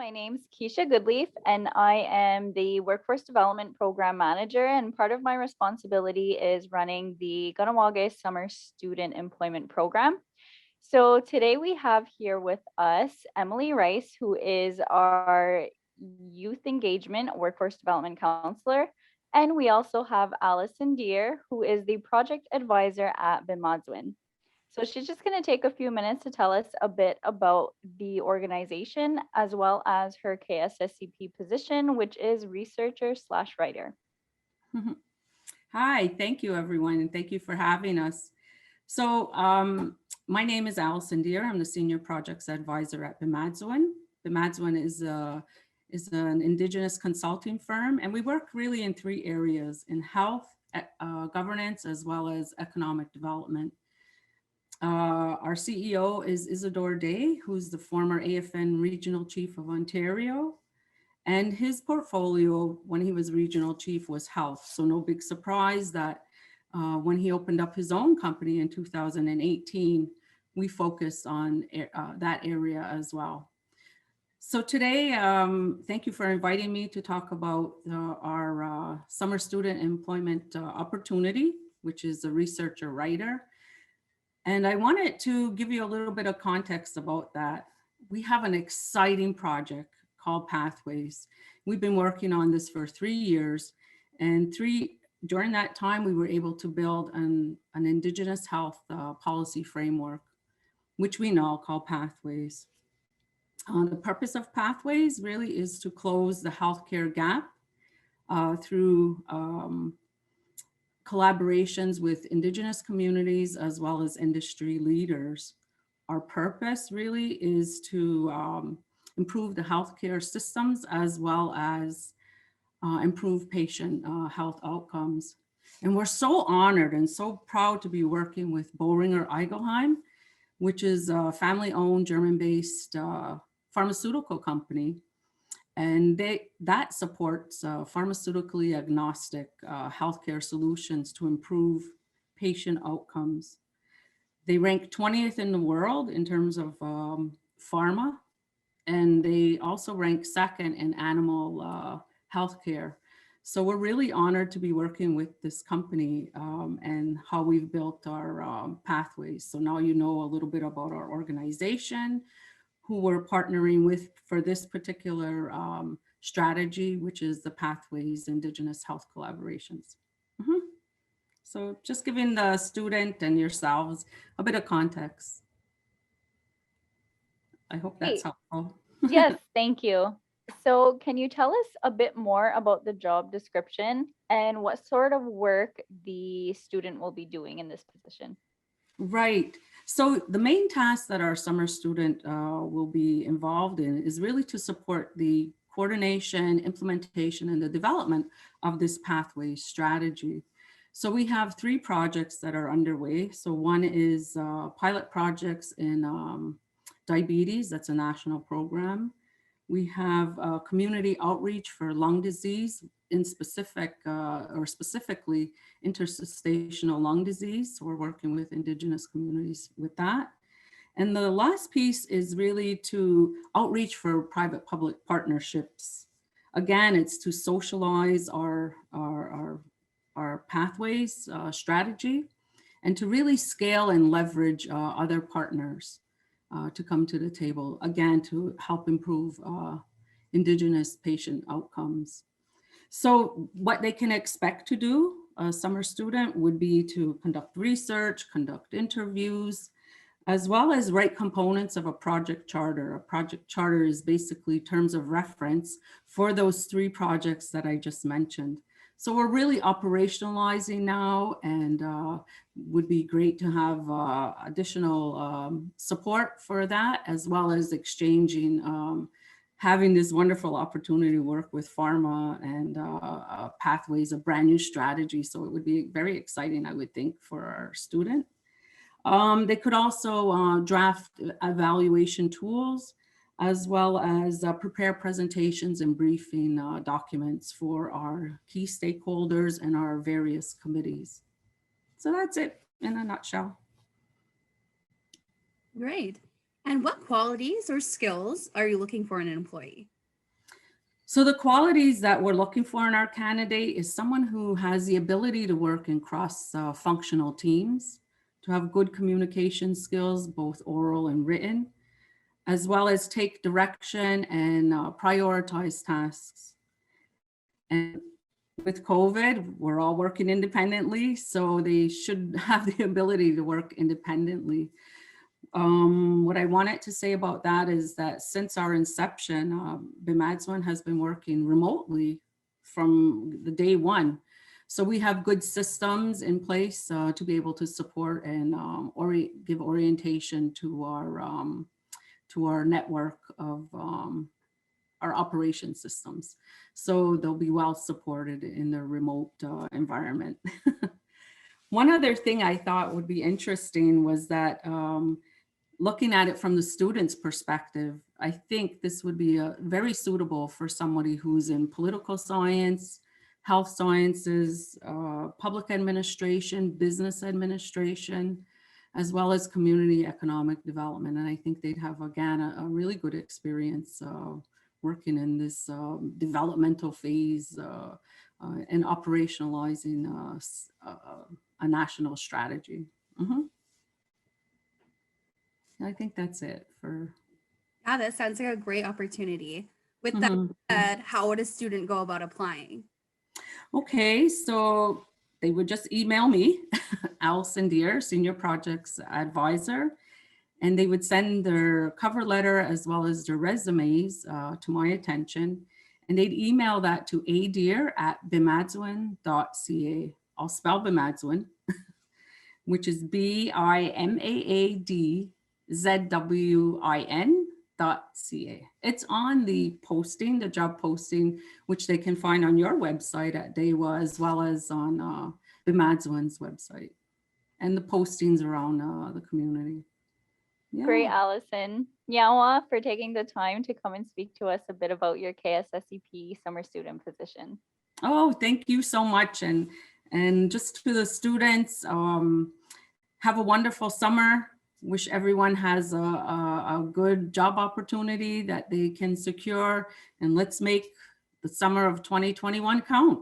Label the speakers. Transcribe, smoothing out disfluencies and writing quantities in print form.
Speaker 1: my name's Keisha Goodleaf, and I am the Workforce Development Program Manager. And part of my responsibility is running the Ganawage Summer Student Employment Program. So today we have here with us Emily Rice, who is our Youth Engagement Workforce Development Counselor. And we also have Allison Deer, who is the Project Advisor at Bimaadzwin. So she's just going to take a few minutes to tell us a bit about the organization as well as her KSSEP position, which is researcher slash writer.
Speaker 2: Hi, thank you everyone, and thank you for having us. So my name is Allison Deer. I'm the Senior Projects Advisor at Bimaadzwin. Bimaadzwin is an Indigenous consulting firm, and we work really in three areas: in health, governance, as well as economic development. Our CEO is Isidore Day, who's the former AFN Regional Chief of Ontario. And his portfolio when he was regional chief was health. So no big surprise that when he opened up his own company in 2018, we focused on that area as well. So today, thank you for inviting me to talk about our summer student employment opportunity, which is a researcher writer. And I wanted to give you a little bit of context about that. We have an exciting project called Pathways. We've been working on this for 3 years, and during that time, we were able to build an Indigenous health policy framework, which we now call Pathways. The purpose of Pathways really is to close the healthcare gap through collaborations with Indigenous communities as well as industry leaders. Our purpose really is to improve the healthcare systems as well as improve patient health outcomes. And we're so honored and so proud to be working with Boehringer Ingelheim, which is a family-owned German-based pharmaceutical company. And that supports pharmaceutically agnostic healthcare solutions to improve patient outcomes. They rank 20th in the world in terms of pharma, and they also rank second in animal healthcare. So we're really honored to be working with this company and how we've built our pathways. So now you know a little bit about our organization, who we're partnering with for this particular strategy, which is the Pathways Indigenous Health Collaborations. So just giving the student and yourselves a bit of context. I hope that's
Speaker 1: Great.
Speaker 2: helpful.
Speaker 1: Yes, thank you. So can you tell us a bit more about the job description and what sort of work the student will be doing in this position?
Speaker 2: Right. So the main task that our summer student will be involved in is really to support the coordination, implementation, and the development of this pathway strategy. So we have 3 projects that are underway. So one is pilot projects in diabetes. That's a national program. We have community outreach for lung disease in specifically interstitial lung disease. So we're working with Indigenous communities with that. And the last piece is really to outreach for private-public partnerships. Again, it's to socialize our pathways strategy and to really scale and leverage other partners to come to the table, again, to help improve Indigenous patient outcomes. So what they can expect to do, a summer student, would be to conduct research, conduct interviews, as well as write components of a project charter. A project charter is basically terms of reference for those 3 projects that I just mentioned. So we're really operationalizing now, and would be great to have additional support for that, as well as exchanging, having this wonderful opportunity to work with pharma and Pathways, a brand new strategy. So it would be very exciting, I would think, for our student. They could also draft evaluation tools, as well as prepare presentations and briefing documents for our key stakeholders and our various committees. So that's it in a nutshell.
Speaker 3: Great. And what qualities or skills are you looking for in an employee?
Speaker 2: So the qualities that we're looking for in our candidate is someone who has the ability to work in cross-functional teams, to have good communication skills, both oral and written, as well as take direction and prioritize tasks. And with COVID, we're all working independently, so they should have the ability to work independently. What I wanted to say about that is that since our inception, Bimaadzwin has been working remotely from the day one. So we have good systems in place to be able to support and give orientation to our network of our operation systems. So they'll be well supported in the remote environment. One other thing I thought would be interesting was that looking at it from the student's perspective, I think this would be very suitable for somebody who's in political science, health sciences, public administration, business administration, as well as community economic development. And I think they'd have, again, a really good experience working in this developmental phase and operationalizing a national strategy. I think that's it for.
Speaker 3: Yeah, that sounds like a great opportunity. With that said, how would a student go about applying?
Speaker 2: Okay, so they would just email me, Allison Deer, Senior Projects Advisor, and they would send their cover letter as well as their resumes to my attention. And they'd email that to adeer@bimaadzwin.ca. I'll spell Bimaadzwin, which is BIMAADZWIN.ca. It's on the posting, the job posting, which they can find on your website at DEWA, as well as on Bimaadzwin's website, and the postings around the community. Yeah.
Speaker 1: Great, Allison. Yawa, for taking the time to come and speak to us a bit about your KSSEP summer student position.
Speaker 2: Oh, thank you so much. And just to the students, have a wonderful summer. Wish everyone has a good job opportunity that they can secure. And let's make the summer of 2021 count.